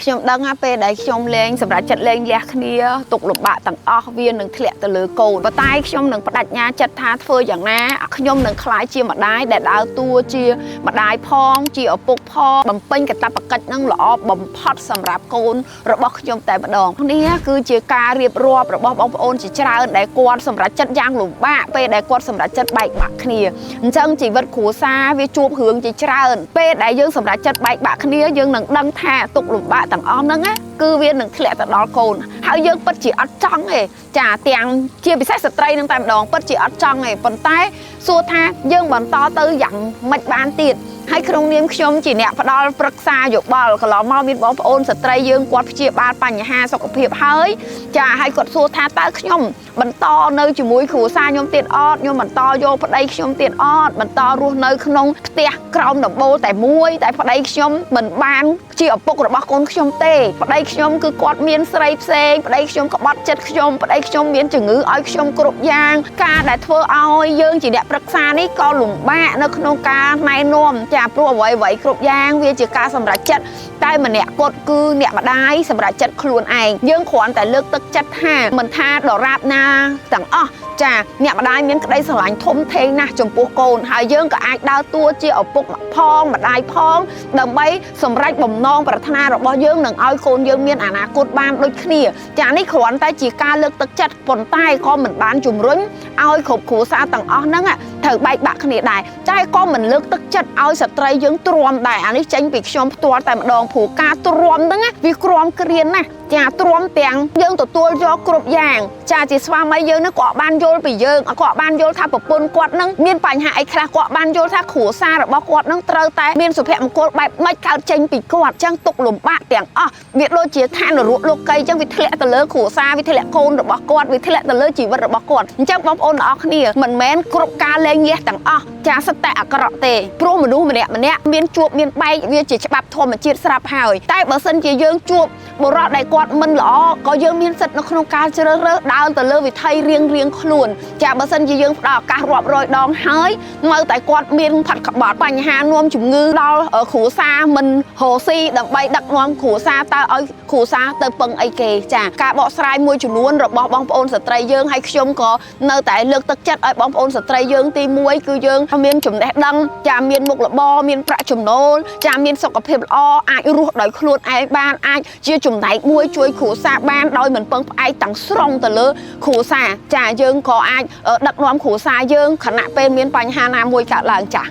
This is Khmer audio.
ខ្ញុំដឹងណាពេលដែលខ្ញុំលេងសម្រាប់ចិត្តលេងលះគ្នាទុកលំបាកទាំងអស់វានឹងធ្លាក់ទៅលើកូនប៉ុន្តែខ្ញុំនឹងបដិញ្ញាចិត្តថាធ្វើយ៉ាងណាខ្ញុំនឹងក្លាយជាម្ដាយដែលដើរតួជាម្ដាយផងជាឪពុកផងបំពេញកាតព្វកិច្ចនឹងល្អបំផុតសម្រាប់កូនរបស់ខ្ញុំតែម្ដងនេះគឺជាការរៀបរាប់របស់បងប្អូនជាច្រើនដែលគាត់សម្រាប់ចិត្តយ៉ាងលំបាកពេលដែលគាត់សម្រាប់ចិត្តបែកបាក់គ្នាអញ្ចឹងជីវិតគ្រួសារវាជួបរឿងជាច្រើនពេលដែលយើងសម្រាប់ចិត្តបែកបាក់គ្នាយើងនឹងដឹងថាទុកលំបាកទាំងអស់ហ្នឹងគឺវានឹងធ្លាក់ទៅដល់កូនហើយយើងពិតជាអត់ចង់ទេចាទាំងជាពិសេសស្ត្រីនឹងតែម្ដងពិតជាអត់ចង់ទេប៉ុន្តែសួរថាយើងបន្តទៅយ៉ាងម៉េចបានទៀតហើយក្នុងនាមខ្ញុំជាអ្នកផ្ដល់ប្រឹក្សាយោបល់កន្លងមកមានបងប្អូនស្ត្រីយើងគាត់ព្យាបាលបញ្ហាសុខភាពហើយចាហើយគាត់សួរថាតើខ្ញុំបន្តនៅជាមួយគ្រួសារខ្ញុំទៀតអត់ខ្ញុំបន្តយកប្តីខ្ញុំទៀតអត់បន្តរស់នៅក្នុងផ្ទះក្រោមដំបូលតែមួយតែប្តីខ្ញុំមិនបានជាឪពុករបស់កូនខ្ញុំទេប្តីខ្ញុំគឺគាត់មានស្រីផ្សេងប្តីខ្ញុំក្បត់ចិត្តខ្ញុំប្តីខ្ញុំមានជំងឺឲ្យខ្ញុំគ្រប់យ៉ាងការដែលធ្វើឲ្យយើងជាអ្នកប្រឹក្សានេះក៏លំបាកនៅក្នុងការណែនាំចាព្រោះអ្វីៗគ្រប់យ៉ាងវាជាការសម្រេចចិត្តតែម្នាក់គាត់គឺអ្នកម្ដាយសម្រាប់ចិត្តខ្លួនឯងយើងគ្រាន់តែលើកទឹកចិត្តថាមិនថាដរាបណាទាំងអស់ចាអ្នកម្ដាយមានក្តីស្រឡាញ់ធំធេងណាស់ចំពោះកូនហើយយើងក៏អាចដើរតួជាឪពុកផងម្ដាយផងដើម្បីសម្រេចបំណងប្រាថ្នារបស់យើងនឹងឲ្យកូនយើងមានអនាគតបានដូចគ្នាចានេះគ្រាន់តែជាការលើកទឹកចិត្តប៉ុន្តែក៏មិនបានជំរុញឲ្យគ្រប់គ្រួសារទាំងអស់ហ្នឹងត្រូវបែកបាក់គ្នាដែរតែក៏មិនលើកទឹកចិត្តឲ្យស្ត្រីយើងទ្រាំដែរអានេះចេញពីខ្ញុំផ្ទាល់តែម្ដងព្រោះការទ្រាំហ្នឹងវាគ្រាំគ្រានណាស់ចាទ្រាំទាំងយើងទទួលយកគ្រប់យ៉ាងចាជាស្វាមីយើងហ្នឹងគាត់បានយល់ពីយើងគាត់បានយល់ថាប្រពន្ធគាត់ហ្នឹងមានបញ្ហាអីខ្លះគាត់បានយល់ថាគ្រួសាររបស់គាត់ហ្នឹងត្រូវតែមានសុភមង្គលបែបម៉េចកើតចេញពីគាត់អញ្ចឹងទុកលំបាកទាំងអស់វាដូចជាឋាននរកលោកីអញ្ចឹងវាធ្លាក់ទៅលើគ្រួសារវាធ្លាក់កូនរបស់គាត់វាធ្លាក់ទៅលើជីវិតរបស់គាត់អញ្ចឹងបងប្អូនទាំងអស់គ្នាមិនមែនគ្រប់ការលែងលះទាំងអស់ចាសិតតែអាក្រក់ទេព្រោះមនុស្សម្នាក់មានជួបមានបែកវាជាច្បាប់ធម្មជាតិស្រាប់ហើយតែបើសិនជាយើងជួបបុរសដែលគាត់មិនល្អក៏យើងមានសិទ្ធិនៅក្នុងការជ្រើសរើសដើរទៅលើវិថីរៀងខ្លួនចាបើសិនជាយើងផ្ដល់ឱកាសរាប់រយដងហើយនៅតែគាត់មានផាត់ក្បត់បញ្ហានាំជំងឺដល់គ្រួសារមិនរស់ស៊ីដើម្បីដឹកនាំគ្រួសារតើឲ្យគ្រួសារទៅពឹងអីគេចាការបកស្រាយមួយចំនួនរបស់បងប្អូនស្ត្រីយើងហើយខ្ញុំក៏នៅតែលើកទឹកចិត្តឲ្យបងប្អូនស្ត្រីយើងទី1គឺយើងមានចំណេះដឹងចាមានមុខរបរមានប្រាក់ចំណូលចាមានសុខភាពល្អអាចរស់ដោយខ្លួនឯងបានអាចជាចំណែកមួយជួយគ្រួសារបានដោយមិនពឹងផ្អែកទាំងស្រុងទៅលើគ្រួសារចាយើងក៏អាចដឹកនាំគ្រួសារយើងខណៈពេលមានបញ្ហាណាមួយកើតឡើងចា